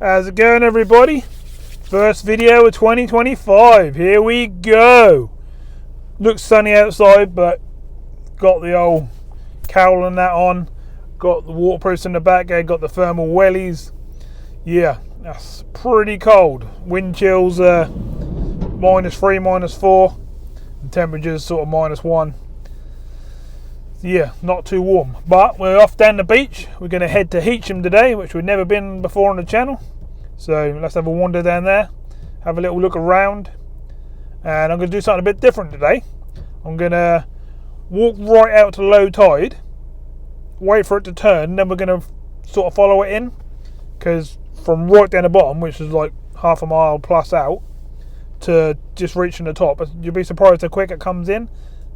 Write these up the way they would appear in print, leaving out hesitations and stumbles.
How's it going, everybody? First video of 2025. Here we go. Looks sunny outside, but got the old cowl and that on. Got the waterproofs in the back there. Got the thermal wellies. Yeah, that's pretty cold. Wind chills -3, -4. And temperatures sort of -1. Yeah, not too warm. But we're off down the beach. We're going to head to Heacham today, which we've never been before on the channel. So let's have a wander down there, have a little look around. And I'm going to do something a bit different today. I'm going to walk right out to low tide, wait for it to turn, and then we're going to sort of follow it in. Because from right down the bottom, which is like half a mile plus out, to just reaching the top, you'll be surprised how quick it comes in.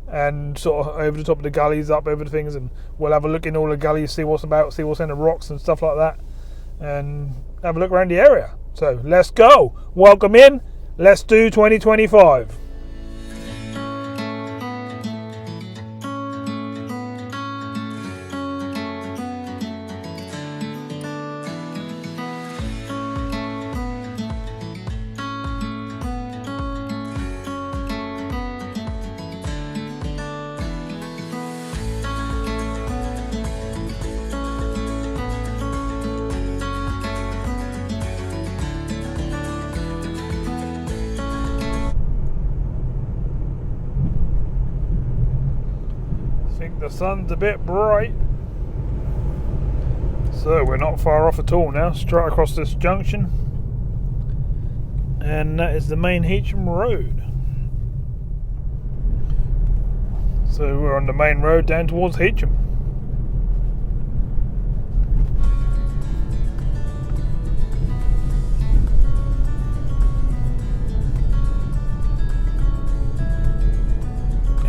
And sort of over the top of the gullies, up over the things, and we'll have a look in all the gullies, see what's about, see what's in the rocks and stuff like that, and have a look around the area. So let's go. Welcome in. Let's do 2025. The sun's a bit bright, so we're not far off at all now. Straight across this junction, and that is the main Heacham Road. So we're on the main road down towards Heacham.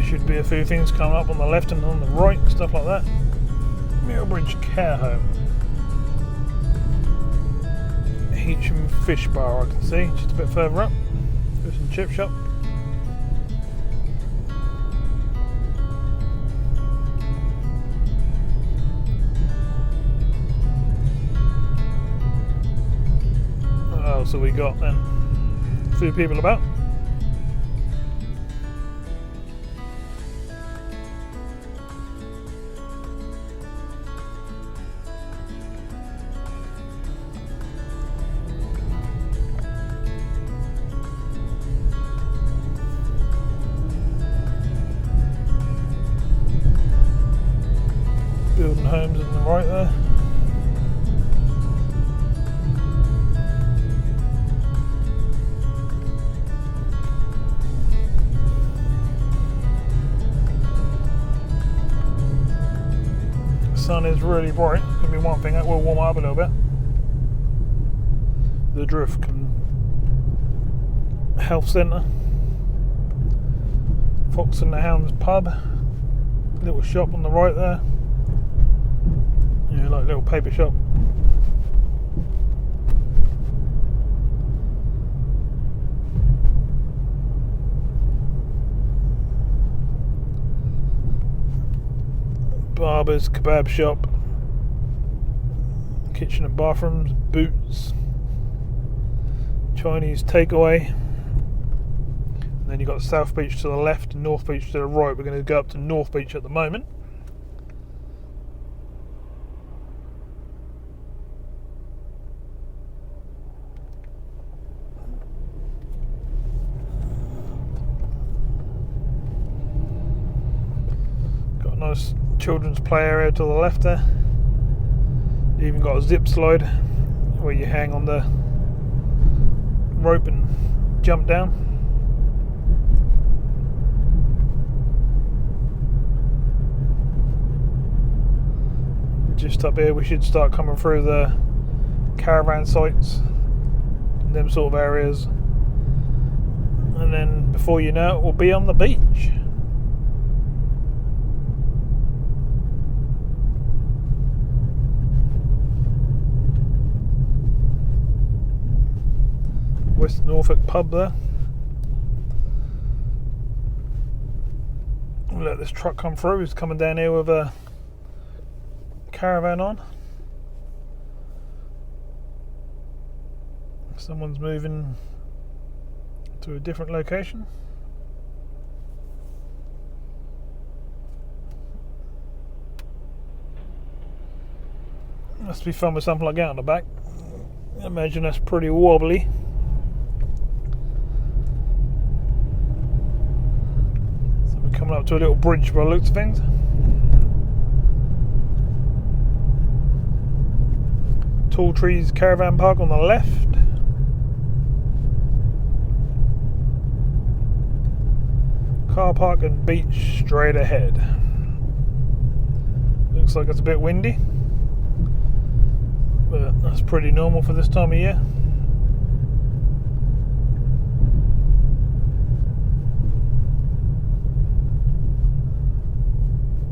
Should be a few things coming up on the left and on the right, stuff like that. Millbridge Care Home. Heacham Fish Bar, I can see, just a bit further up. Fish and chip shop. What else have we got then? A few people about. Building homes on the right there. The sun is really bright. Could be one thing that will warm up a little bit. The Drift Health Centre. Fox and the Hounds pub. Little shop on the right there. Yeah, like a little paper shop. Barbers, kebab shop, kitchen and bathrooms, Boots, Chinese takeaway. And then you've got South Beach to the left and North Beach to the right. We're going to go up to North Beach at the moment. Nice children's play area to the left there. You even got a zip slide where you hang on the rope and jump down. Just up here we should start coming through the caravan sites and them sort of areas, and then before you know it we'll be on the beach. West Norfolk pub there. We'll let this truck come through. He's coming down here with a caravan on. Someone's moving to a different location. Must be fun with something like that on the back. I imagine that's pretty wobbly. So we're coming up to a little bridge by the looks of things. Tall Trees Caravan Park on the left. Car park and beach straight ahead. Looks like it's a bit windy, but that's pretty normal for this time of year.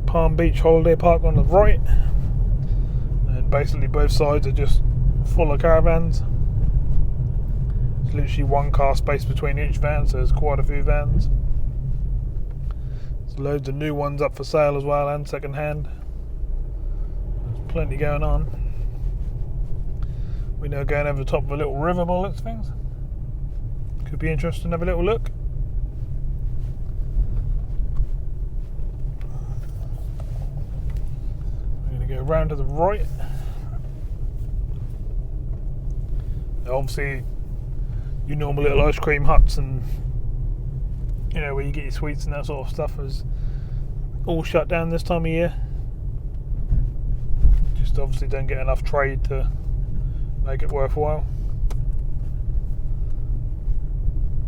Palm Beach Holiday Park on the right, and basically both sides are just full of caravans. There's literally one car space between each van, so there's quite a few vans. There's loads of new ones up for sale as well, and second hand. There's plenty going on. We're now going over the top of a little river by the looks of things. Could be interesting to have a little look. We're going to go round to the right. Now obviously your normal little ice cream huts and where you get your sweets and that sort of stuff is all shut down this time of year. Just obviously don't get enough trade to make it worthwhile.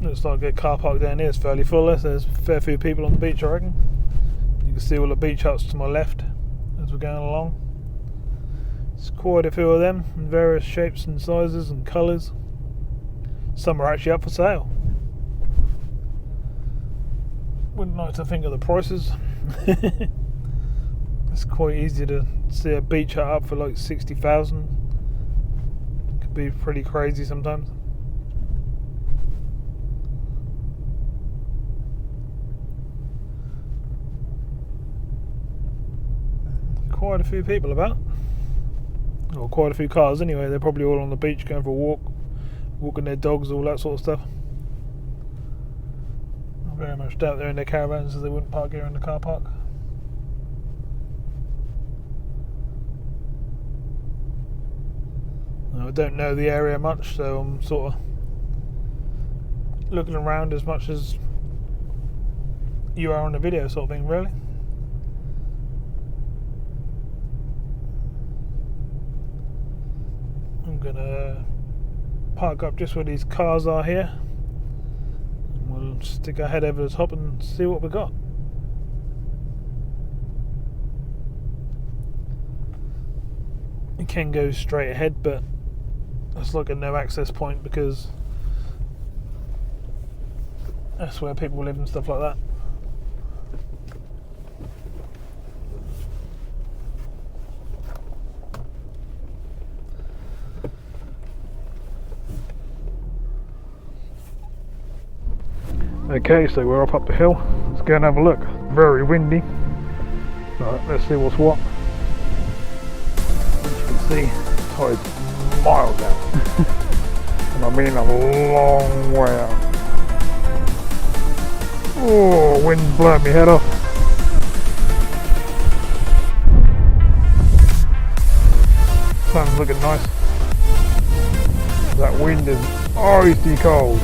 Looks like a car park down here is fairly full. There's a fair few people on the beach, I reckon. You can see all the beach huts to my left as we're going along. There's quite a few of them in various shapes and sizes and colours. Some are actually up for sale. Wouldn't like to think of the prices. It's quite easy to see a beach hut up for like 60,000. Could be pretty crazy sometimes. Quite a few people about. Or quite a few cars anyway. They're probably all on the beach going for a walk, walking their dogs, all that sort of stuff. I very much doubt they're in their caravans, as they wouldn't park here in the car park. Now, I don't know the area much, so I'm sort of looking around as much as you are on the video, sort of thing, really. I'm gonna park up just where these cars are here. We'll stick our head over the top and see what we got. You can go straight ahead, but it's like a no access point because that's where people live and stuff like that. Okay, so we're up the hill. Let's go and have a look. Very windy. Right, let's see what's what. As you can see, the tide's miles out. And I mean a long way out. Oh, wind's blowing my head off. Sun's looking nice. That wind is icy cold.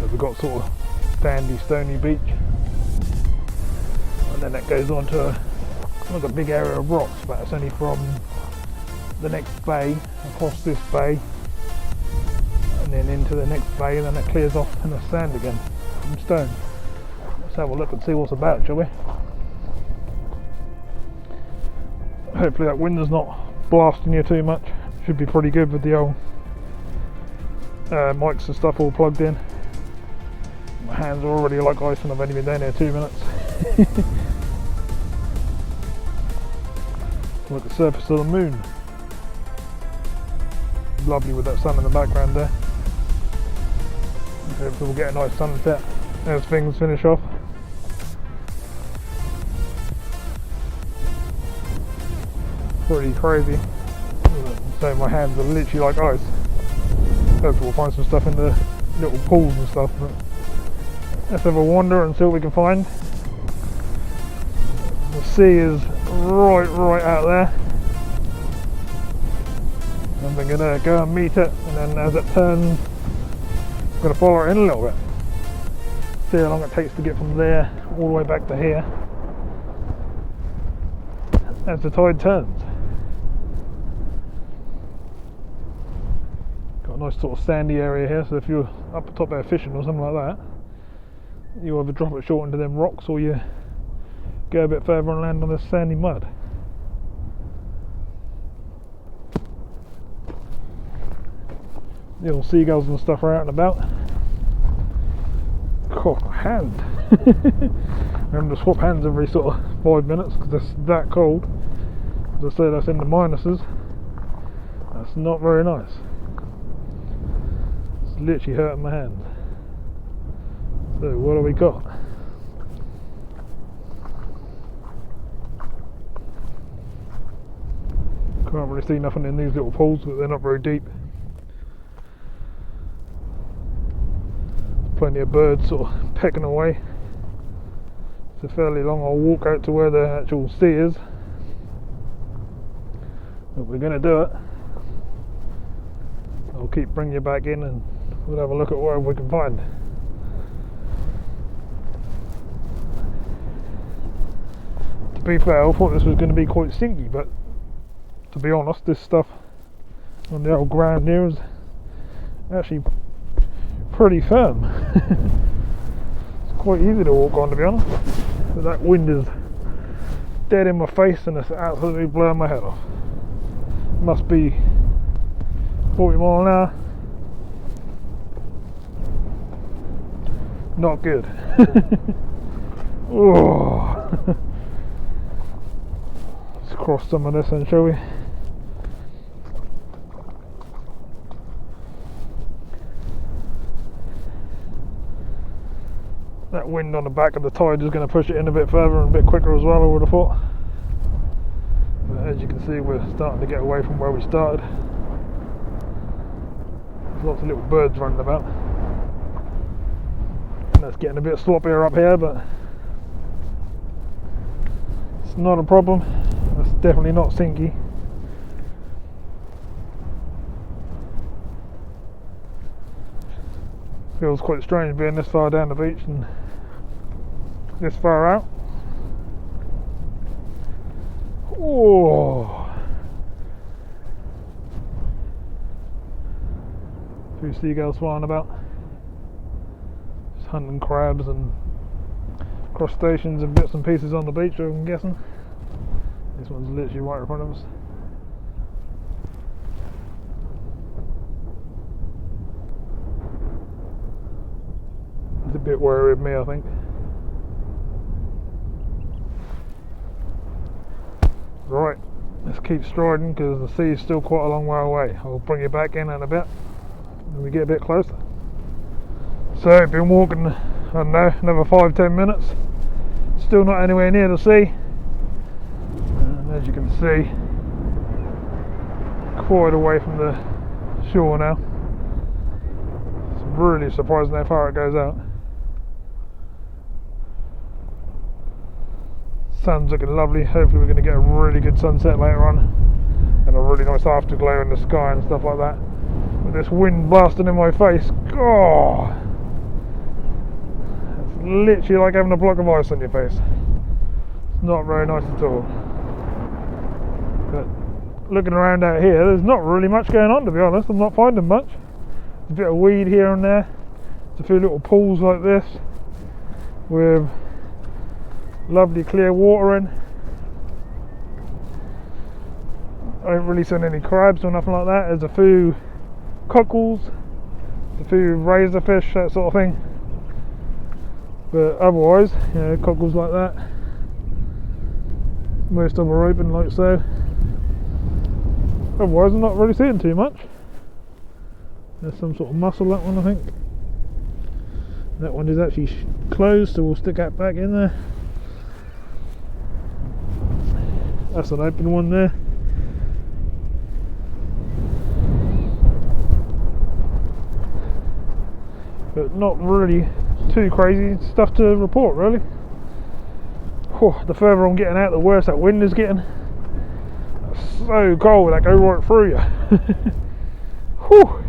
We've got sort of sandy, stony beach, and then that goes on to like a big area of rocks, but it's only from the next bay across this bay and then into the next bay, and then it clears off in the sand again from stone. Let's have a look and see what's about, shall we? Hopefully that wind is not blasting you too much. Should be pretty good with the old mics and stuff all plugged in. My hands are already like ice and I've only been down here 2 minutes. Like the surface of the moon. Lovely with that sun in the background there. Hopefully we'll get a nice sunset as things finish off. pretty crazy. So my hands are literally like ice. Hopefully we'll find some stuff in the little pools and stuff, but let's have a wander and see what we can find. The sea is right out there, and we're gonna go and meet it, and then as it turns I'm gonna follow it in a little bit, see how long it takes to get from there all the way back to here as the tide turns. Got a nice sort of sandy area here, so if you're up the top there fishing or something like that, you either drop it short into them rocks or you go a bit further and land on this sandy mud. The old seagulls and stuff are out and about. Oh, my hand. I'm having to swap hands every sort of 5 minutes because it's that cold. As I say, that's in the minuses. That's not very nice. It's literally hurting my hands. So what have we got? Can't really see nothing in these little pools, but they're not very deep. Plenty of birds sort of pecking away. It's a fairly long old walk out to where the actual sea is, but we're going to do it. I'll keep bringing you back in and we'll have a look at whatever we can find. To be fair, I thought this was going to be quite sinky, but to be honest, this stuff on the old ground here is actually pretty firm. It's quite easy to walk on, to be honest, but that wind is dead in my face and it's absolutely blowing my head off. It must be 40 mile an hour. Not good. Oh. Let's cross some of this then, shall we? That wind on the back of the tide is going to push it in a bit further and a bit quicker as well, I would have thought. But as you can see, we're starting to get away from where we started. There's lots of little birds running about. And that's getting a bit sloppier up here, but it's not a problem. That's definitely not sinky. Feels quite strange being this far down the beach and this far out. Oh, a few seagulls flying about, just hunting crabs and crustaceans and bits and pieces on the beach, I'm guessing. This one's literally right in front of us. It's a bit wary of me, I think. Right, let's keep striding because the sea is still quite a long way away. I'll bring you back in a bit when we get a bit closer. So I've been walking, I don't know, another 5-10 minutes. Still not anywhere near the sea. And as you can see, quite away from the shore now. It's really surprising how far it goes out. Sun's looking lovely. Hopefully we're going to get a really good sunset later on and a really nice afterglow in the sky and stuff like that. With this wind blasting in my face, oh, it's literally like having a block of ice on your face. It's not very nice at all. But looking around out here, there's not really much going on, to be honest. I'm not finding much. There's a bit of weed here and there. There's a few little pools like this with lovely clear water in. I haven't really seen any crabs or nothing like that. There's a few cockles, a few razorfish, that sort of thing. But otherwise, you know, cockles like that. Most of them are open like so. Otherwise, I'm not really seeing too much. There's some sort of mussel, that one, I think. That one is actually closed, so we'll stick that back in there. That's an open one there. but not really too crazy stuff to report really. The further I'm getting out, the worse that wind is getting. It's so cold, that goes right through you. Whew.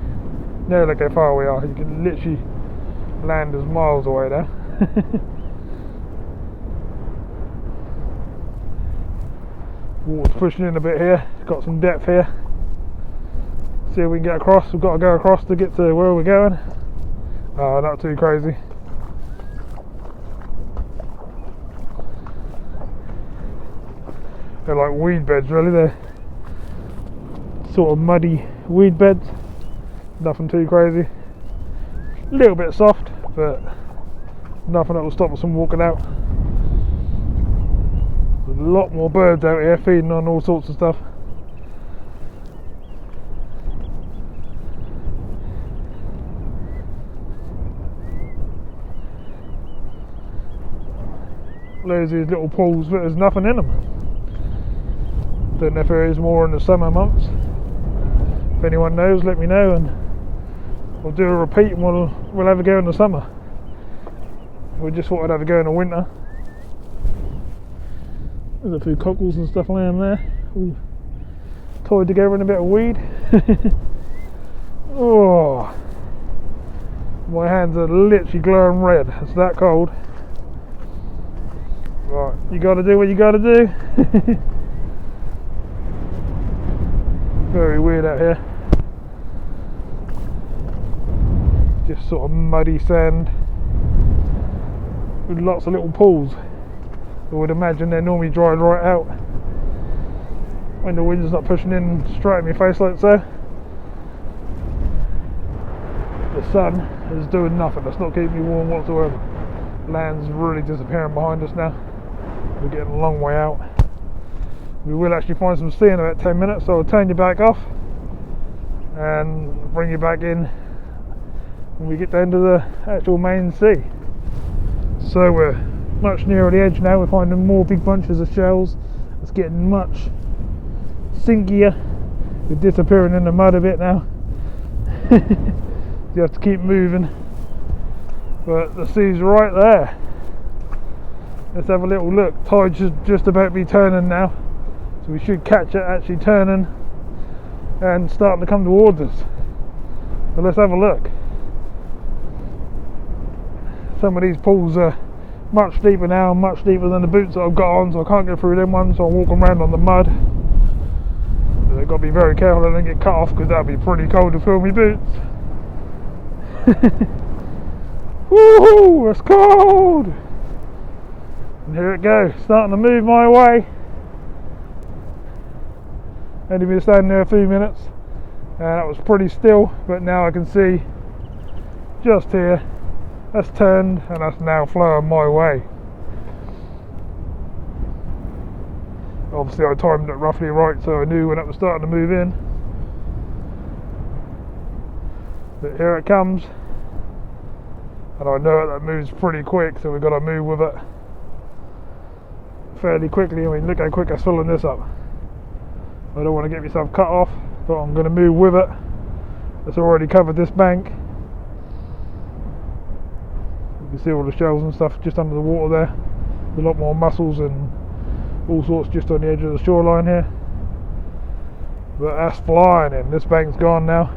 Now look how far we are. You can literally land us miles away there. Water's pushing in a bit here. It's got some depth here. See if we can get across. We've got to go across to get to where we're going. Oh, not too crazy. They're like weed beds really. They're sort of muddy weed beds. Nothing too crazy. A little bit soft, but nothing that will stop us from walking out. There's a lot more birds out here feeding on all sorts of stuff. There's these little pools, but there's nothing in them. Don't know if there is more in the summer months. If anyone knows, let me know, and we'll do a repeat, and we'll have a go in the summer. We just thought I'd have a go in the winter. There's a few cockles and stuff laying there, all tied together in a bit of weed. Oh, my hands are literally glowing red. It's that cold. Right, you got to do what you got to do. Very weird out here. Just sort of muddy sand with lots of little pools. I would imagine they're normally dried right out when the wind's not pushing in straight in my face like so. The sun is doing nothing. It's not keeping me warm whatsoever. Land's really disappearing behind us now. We're getting a long way out. We will actually find some sea in about 10 minutes, so I'll turn you back off and bring you back in when we get down to the actual main sea. So we're much nearer the edge now. We're finding more big bunches of shells. It's getting much sinkier. We're disappearing in the mud a bit now. You have to keep moving, but the sea's right there. Let's have a little look. Tide's just about to be turning now, so we should catch it actually turning and starting to come towards us. So let's have a look. Some of these pools are much deeper now, much deeper than the boots that I've got on, so I can't get through them ones, so I'm walking around on the mud. So I've got to be very careful I don't get cut off, because that would be pretty cold to fill my boots. Woohoo! It's cold! And here it goes, starting to move my way. Only been standing there a few minutes, and that was pretty still, but now I can see just here, that's turned and that's now flowing my way. Obviously I timed it roughly right, so I knew when it was starting to move in. But here it comes, and I know that moves pretty quick, so we've got to move with it fairly quickly. I mean, look how quick it's filling this up. I don't want to get myself cut off, but I'm going to move with it. It's already covered this bank. You can see all the shells and stuff just under the water there. There's a lot more mussels and all sorts just on the edge of the shoreline here. But that's flying in. This bank's gone now.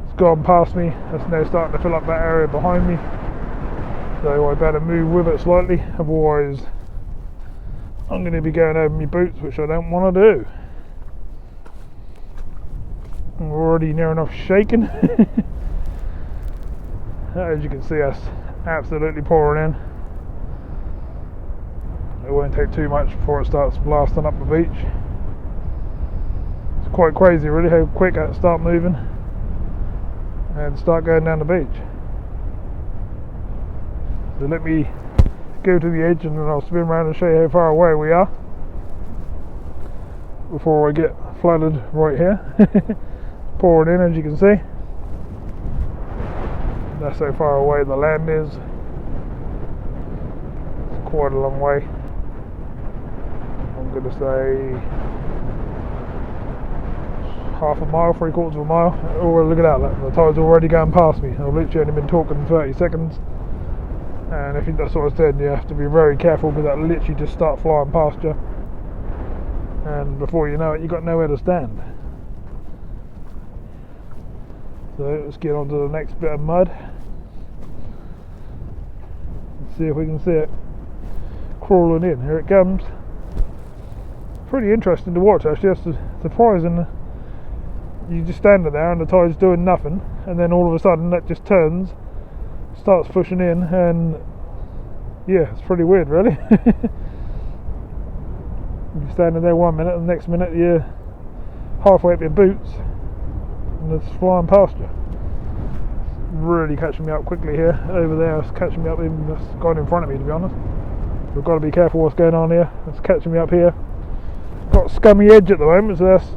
It's gone past me. That's now starting to fill up that area behind me. So I better move with it slightly, otherwise I'm going to be going over my boots, which I don't want to do. I'm already near enough shaking. As you can see, that's absolutely pouring in. It won't take too much before it starts blasting up the beach. It's quite crazy really how quick it start moving and start going down the beach. So let me go to the edge and then I'll spin around and show you how far away we are before I get flooded right here. Pouring in, as you can see. That's how far away the land is. It's quite a long way. I'm going to say half a mile, 3/4 of a mile. Oh, look at that, the tide's already going past me. I've literally only been talking 30 seconds. And I think that's what I said, you have to be very careful because that literally just start flying past you. And before you know it, you've got nowhere to stand. So let's get on to the next bit of mud. Let's see if we can see it crawling in. Here it comes. Pretty interesting to watch actually. That's surprising. You just standing there and the tide's doing nothing, and then all of a sudden that just turns, starts pushing in, and yeah, it's pretty weird really. You're standing there 1 minute, and the next minute you're halfway up your boots and it's flying past you. It's really catching me up quickly here. Over there it's catching me up, even it's gone in front of me, to be honest. We've got to be careful what's going on here. It's catching me up here. Got a scummy edge at the moment, so that's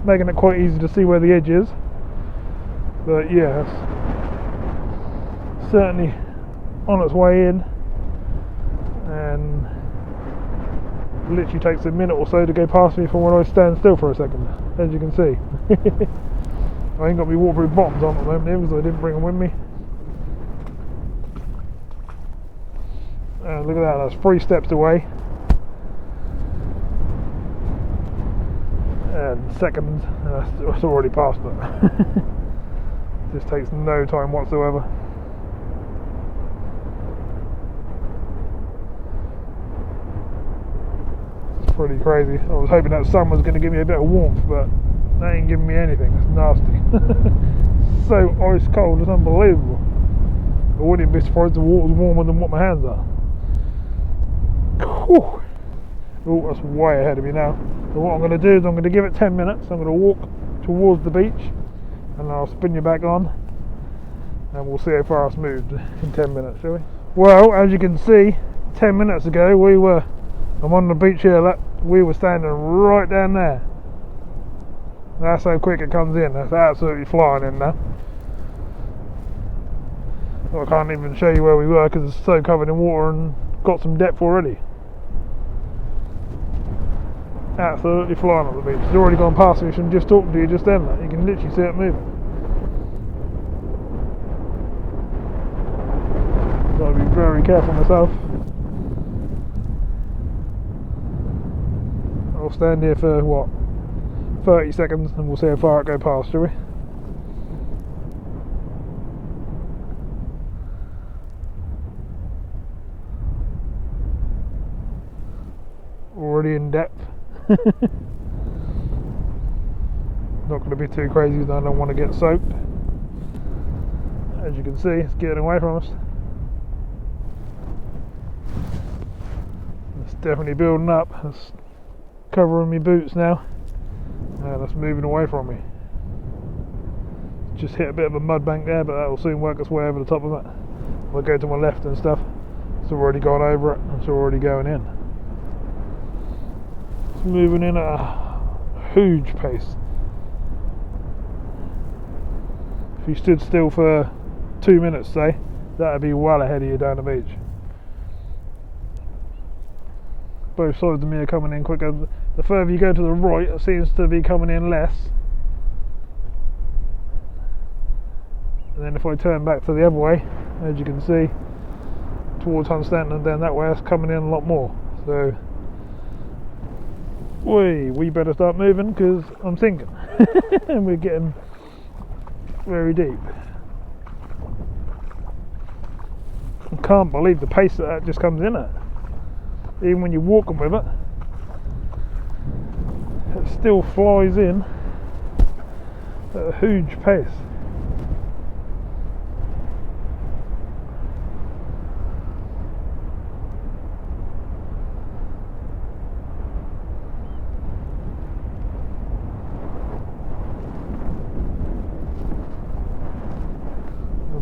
making it quite easy to see where the edge is. But yeah, it's certainly on its way in, and literally takes a minute or so to go past me from when I stand still for a second, as you can see. I ain't got my waterproof bottoms on at the moment because I didn't bring them with me. And look at that, that's 3 steps away. And seconds, it's already past it. Just takes no time whatsoever. It's pretty crazy. I was hoping that sun was going to give me a bit of warmth, but that ain't giving me anything. It's nasty. So ice cold, it's unbelievable. I wouldn't be surprised if the water's warmer than what my hands are. Whew. Oh, that's way ahead of me now. So what I'm going to do is I'm going to give it 10 minutes. I'm going to walk towards the beach, and I'll spin you back on, and we'll see how far it's moved in 10 minutes, shall we? Well, as you can see, 10 minutes ago I'm on the beach here, we were standing right down there. That's how quick it comes in. That's absolutely flying in now. I can't even show you where we were because it's so covered in water and got some depth already. Absolutely flying up the beach. It's already gone past me from just talking to you just then. You can literally see it moving. Got to be very careful myself. I'll stand here for what, 30 seconds, and we'll see how far it goes past, shall we? Already in depth. Not going to be too crazy, I don't want to get soaked. As you can see, it's getting away from us. It's definitely building up. It's covering my boots now, and it's moving away from me. Just hit a bit of a mud bank there, but that will soon work its way over the top of it. If I go to my left and stuff, it's already gone over it, it's already going in. It's moving in at a huge pace. If you stood still for 2 minutes, say, that'd be well ahead of you down the beach. Both sides of me are coming in quicker. The further you go to the right, it seems to be coming in less. And then if I turn back to the other way, as you can see, towards Hunstanton and down that way, it's coming in a lot more. So we better start moving because I'm sinking. And we're getting very deep. I can't believe the pace that just comes in at. Even when you're walking with it, it still flies in at a huge pace.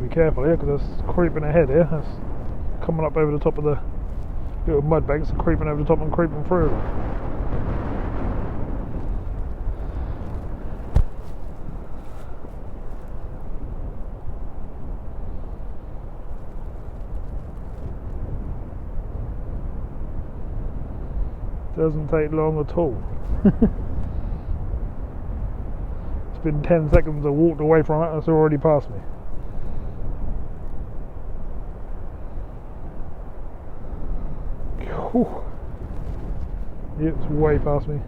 Be careful here because it's creeping ahead here. It's coming up over the top of the little mud banks and creeping over the top and creeping through them. Doesn't take long at all. been 10 seconds I walked away from it and it's already passed me. Whew. It's way past me.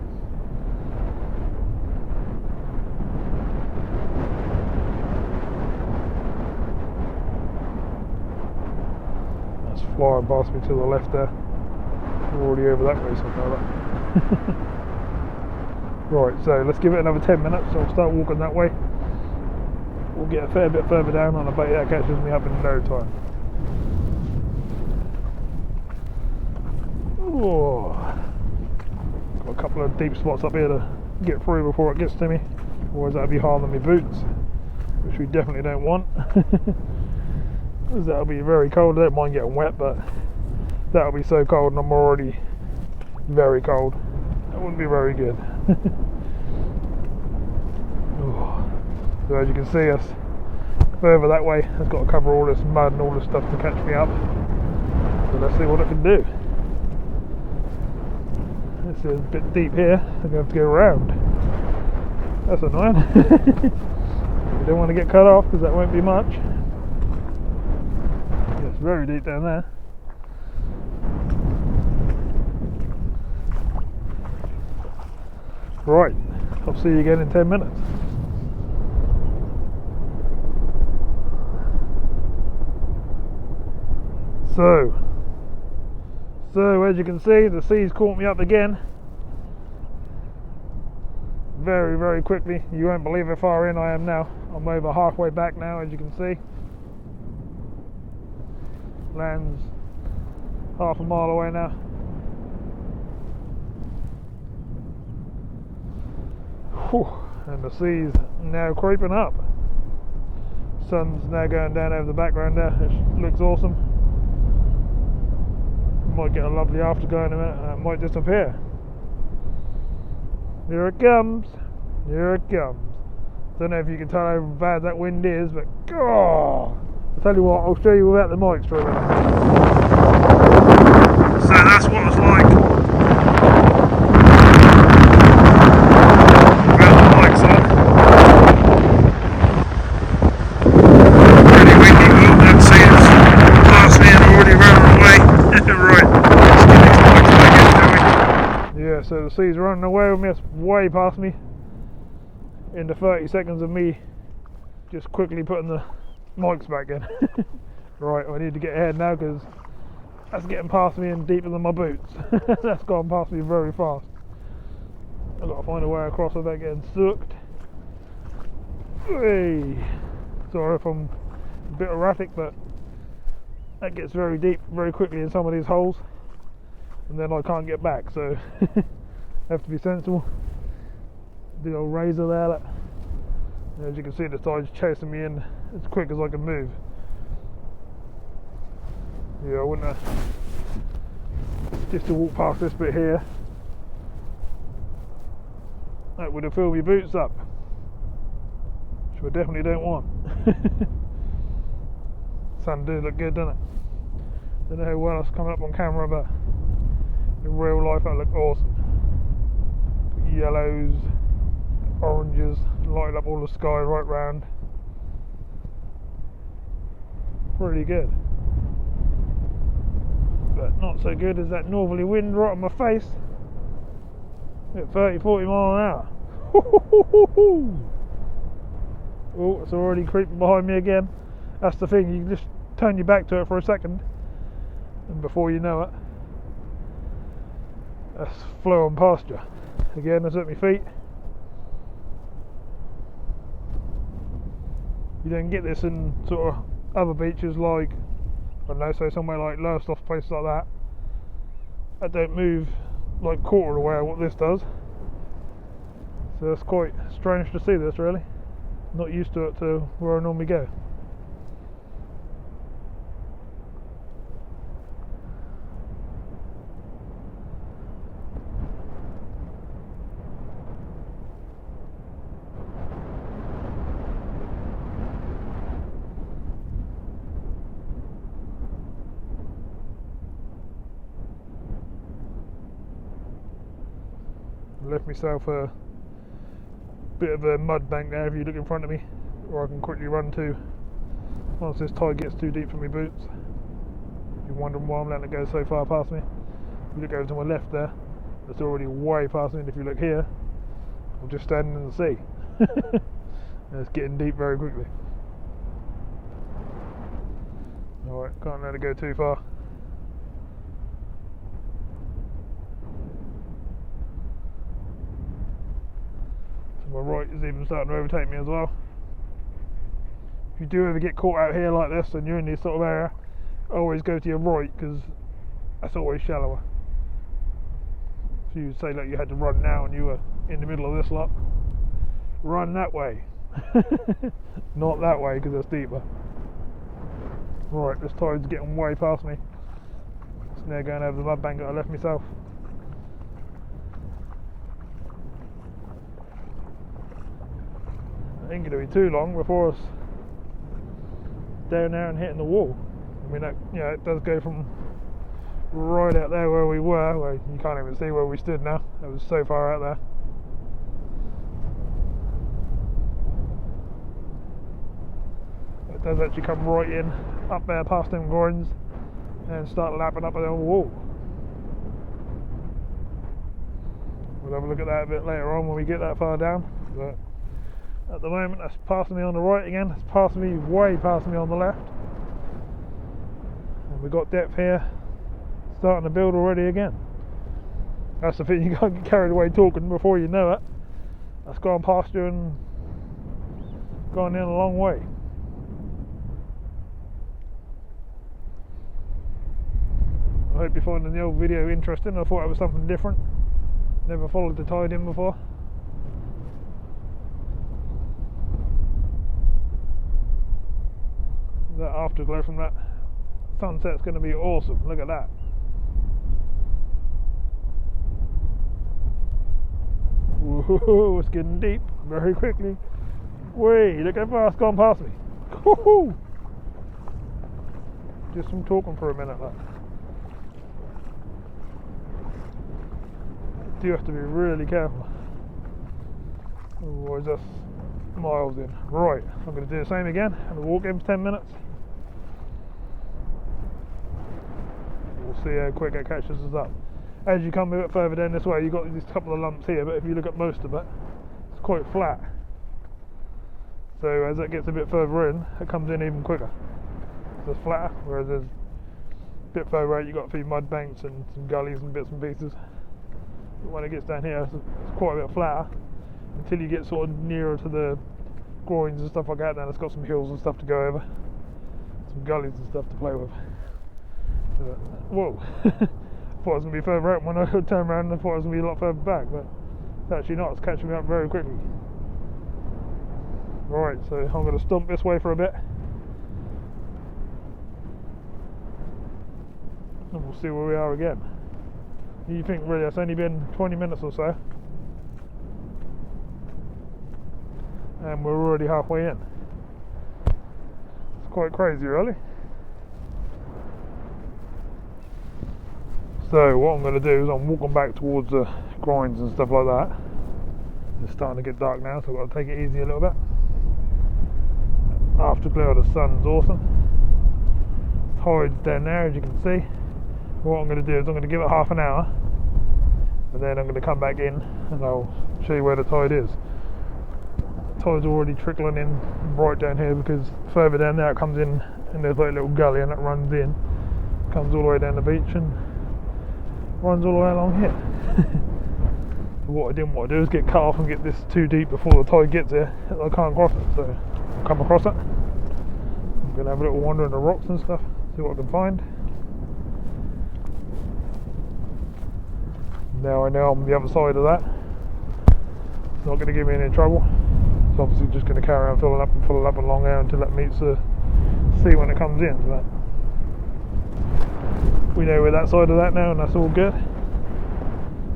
That's flying past me to the left there. I'm already over that way somehow. Right, so let's give it another 10 minutes. I'll start walking that way. We'll get a fair bit further down and I bet that catches me up in no time. Oh, got a couple of deep spots up here to get through before it gets to me, otherwise that'll be hard on my boots, which we definitely don't want. Because that'll be very cold. I don't mind getting wet, but that'll be so cold and I'm already very cold. That wouldn't be very good. So as you can see, us further that way, I've got to cover all this mud and all this stuff to catch me up. So let's see what it can do. This is a bit deep here, I'm going to have to go around. That's annoying. You don't want to get cut off because that won't be much. It's very deep down there. Right, I'll see you again in 10 minutes. So as you can see, the sea's caught me up again. Very, very quickly. You won't believe how far in I am now. I'm over halfway back now, as you can see. Land's half a mile away now. Whew. And the sea's now creeping up. Sun's now going down over the background there. It looks awesome. Might get a lovely afterglow in a minute and it might disappear. Here it comes. Here it comes. Don't know if you can tell how bad that wind is, but God! I'll tell you what, I'll show you without the mics for a minute. So that's what it's like without the mics on. Really windy. Oh, that seems past me and already running away. Right, let's get these mics back in, shall we? Yeah, so the sea's running away with me, it's way past me. Into 30 seconds of me just quickly putting the mics back in. Right, I need to get ahead now because that's getting past me and deeper than my boots. That's gone past me very fast. I've got to find a way across without getting soaked. Hey. Sorry if I'm a bit erratic, but that gets very deep very quickly in some of these holes and then I can't get back, so I have to be sensible. Big old razor there, that, as you can see, the tide's chasing me in as quick as I can move. Yeah, I wouldn't have, just to walk past this bit here, that would have filled my boots up, which I definitely don't want. Sun does look good, doesn't it? Don't know how well it's coming up on camera, but in real life that look awesome. Yellows, oranges, light up all the sky right round. Pretty good. But not so good as that northerly wind right on my face at 30-40 mile an hour. Oh, it's already creeping behind me again. That's the thing, you just turn your back to it for a second and before you know it, that's flowing past you. Again, it's at my feet. You don't get this in sort of other beaches like, I don't know, say somewhere like Lowestoft, places like that. That don't move like quarter of the way what this does. So it's quite strange to see this, really. Not used to it to where I normally go. Left myself a Bit of a mud bank there if you look in front of me, or I can quickly run to once this tide gets too deep for my boots. You're wondering why I'm letting it go so far past me. If you look over to my left there, it's already way past me, and if you look here, I'm just standing in the sea. And it's getting deep very quickly. Alright, can't let it go too far. To my right is even starting to overtake me as well. If you do ever get caught out here like this and you're in this sort of area, always go to your right, because that's always shallower. So you say like you had to run now and you were in the middle of this lot, run that way. Not that way, because it's deeper. Right, this tide's getting way past me. It's now going over the mud bank that I left myself. It ain't going to be too long before it's down there and hitting the wall. I mean, that, you know, it does go from right out there where we were, where you can't even see where we stood now. It was so far out there. It does actually come right in, up there past them groins, and start lapping up at the wall. We'll have a look at that a bit later on when we get that far down. But at the moment, that's passing me on the right again. It's passing me, way past me on the left. And we've got depth here, starting to build already again. That's the thing, you can't get carried away talking before you know it. That's gone past you and gone in a long way. I hope you're finding the old video interesting. I thought it was something different. Never followed the tide in before. That afterglow from that sunset's going to be awesome. Look at that. Whoa, it's getting deep very quickly. Wait, look how far it's gone past me. Woohoo! Just from talking for a minute. Like. You have to be really careful, otherwise that's miles in. Right, I'm going to do the same again. I'm going to walk in for 10 minutes. We'll see how quick it catches us up. As you come a bit further down this way, you've got these couple of lumps here, but if you look at most of it, it's quite flat. So as it gets a bit further in, it comes in even quicker. So it's flatter, whereas there's a bit further out you've got a few mud banks and some gullies and bits and pieces. But when it gets down here, it's quite a bit flatter until you get sort of nearer to the groins and stuff like that. Then it's got some hills and stuff to go over, some gullies and stuff to play with. Whoa! I thought it was going to be further out when I turned around, and I thought it was going to be a lot further back, but it's actually not. It's catching me up very quickly. Right, so I'm going to stomp this way for a bit, and we'll see where we are again. You think really it's only been 20 minutes or so, and we're already halfway in. It's quite crazy, really. So what I'm going to do is I'm walking back towards the groins and stuff like that. It's starting to get dark now, so I've got to take it easy a little bit. Afterglow of the sun's awesome. Tide's down there, as you can see. What I'm going to do is I'm going to give it half an hour, and then I'm going to come back in and I'll show you where the tide is. The tide's already trickling in right down here, because further down there it comes in and there's like a little gully and it runs in, comes all the way down the beach and runs all the way along here. What I didn't want to do is get cut off and get this too deep before the tide gets here. I can't cross it, so I'll come across it. I'm going to have a little wander in the rocks and stuff, see what I can find. Now I know I'm on the other side of that. It's not going to give me any trouble. It's obviously just going to carry on filling up along there until it meets the sea when it comes in. But we know we're that side of that now, and that's all good.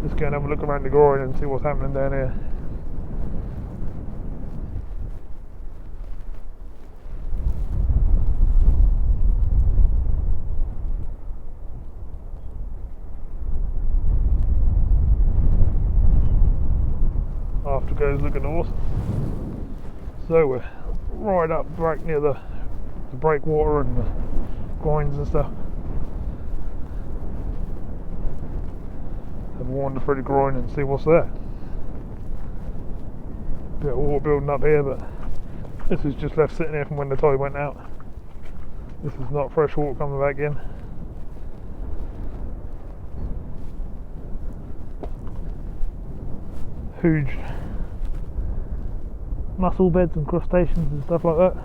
Just go and have a look around the groin and see what's happening down here. goes looking awesome. So we're right up back near the breakwater and the groins and stuff. Have a wander through the groin and see what's there. Bit of water building up here, but this is just left sitting here from when the tide went out. This is not fresh water coming back in. Huge mussel beds and crustaceans and stuff like that.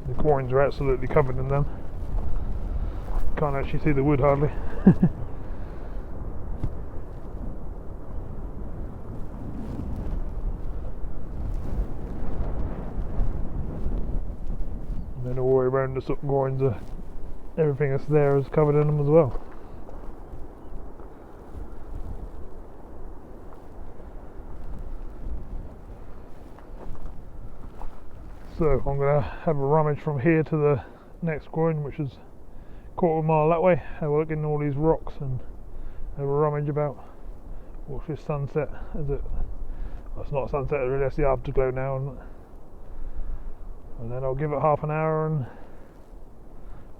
The groins are absolutely covered in them. Can't actually see the wood hardly. And then all the way around the sort of groins, everything that's there is covered in them as well. So I'm going to have a rummage from here to the next groin, which is a quarter of a mile that way. Have a look in all these rocks and have a rummage about watch this sunset. Is it? Well, it's not sunset really, it's the afterglow now. And then I'll give it half an hour and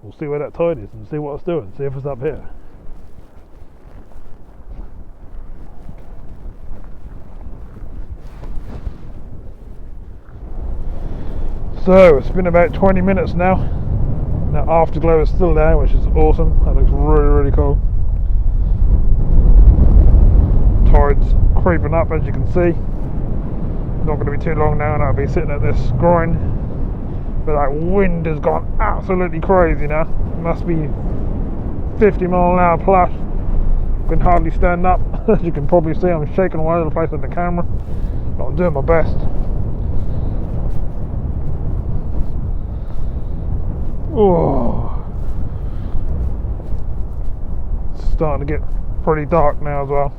we'll see where that tide is and see what it's doing, see if it's up here. So it's been about 20 minutes now. That afterglow is still there, which is awesome. That looks really, really cool. Tide's creeping up, as you can see. Not going to be too long now and I'll be sitting at this groin. But that wind has gone absolutely crazy now. It must be 50 mile an hour plus. Can hardly stand up. As you can probably see, I'm shaking all over the place with the camera. But I'm doing my best. Oh, it's starting to get pretty dark now as well.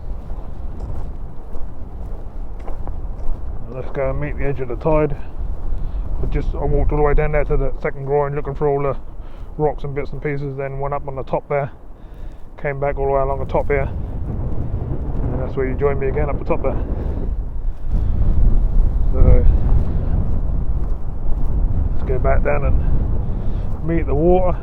Let's go and meet the edge of the tide. I walked all the way down there to the second groin looking for all the rocks and bits and pieces, then went up on the top there, came back all the way along the top here, and that's where you joined me again, up the top there. So let's go back down and meet the water.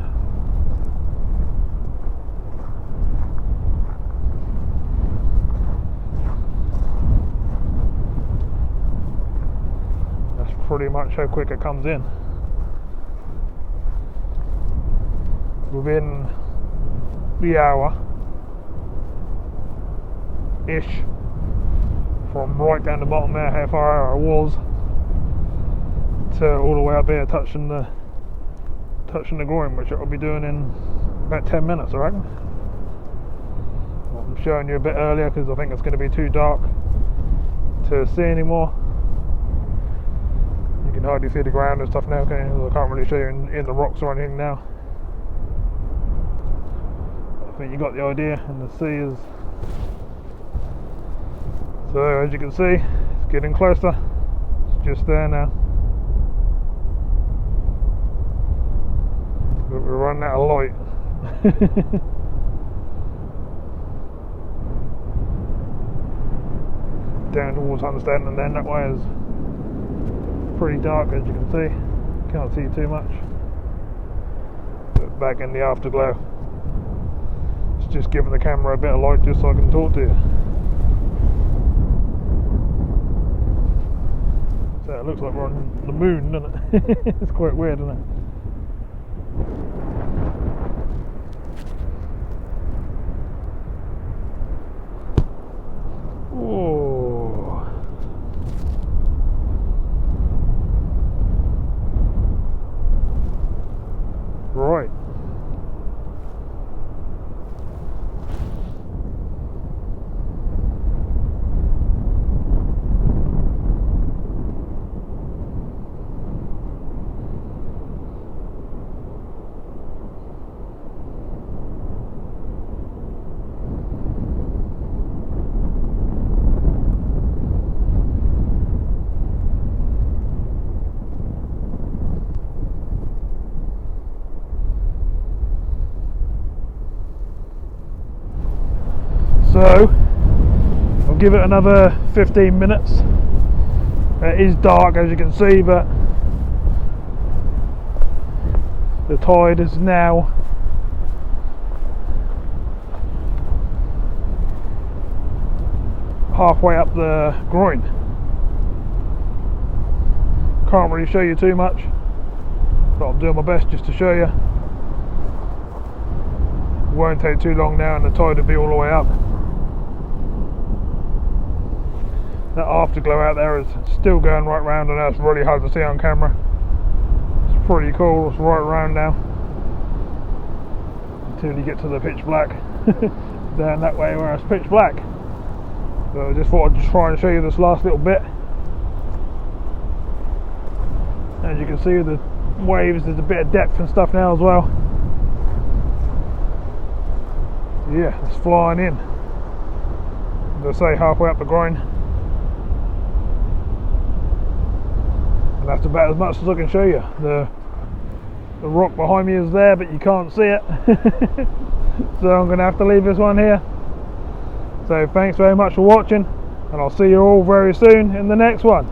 That's pretty much how quick it comes in. Within the hour ish from right down the bottom there, how far I was, to all the way up here touching the groin, which I'll be doing in about 10 minutes, I reckon. I'm showing you a bit earlier because I think it's going to be too dark to see anymore. You can hardly see the ground and stuff now, can you? I can't really show you in the rocks or anything now. I think you got the idea, and the sea is... So as you can see, it's getting closer. It's just there now. But we're running out of light. Down towards Hunstanton, then that way is pretty dark, as you can see. Can't see too much. But back in the afterglow, it's just giving the camera a bit of light just so I can talk to you. So it looks like we're on the moon, doesn't it? It's quite weird, isn't it? Oh. Right. So I'll give it another 15 minutes. It is dark, as you can see, but the tide is now halfway up the groin. Can't really show you too much, but I'm doing my best just to show you. It won't take too long now and the tide will be all the way up. That afterglow out there is still going right round. I know it's really hard to see on camera. It's pretty cool, it's right round now. Until you get to the pitch black. Down that way where it's pitch black. So I just thought I'd just try and show you this last little bit. As you can see, the waves, there's a bit of depth and stuff now as well. Yeah, it's flying in. As I say, halfway up the groin. And that's about as much as I can show you. The rock behind me is there, but you can't see it. So I'm going to have to leave this one here. So thanks very much for watching, and I'll see you all very soon in the next one.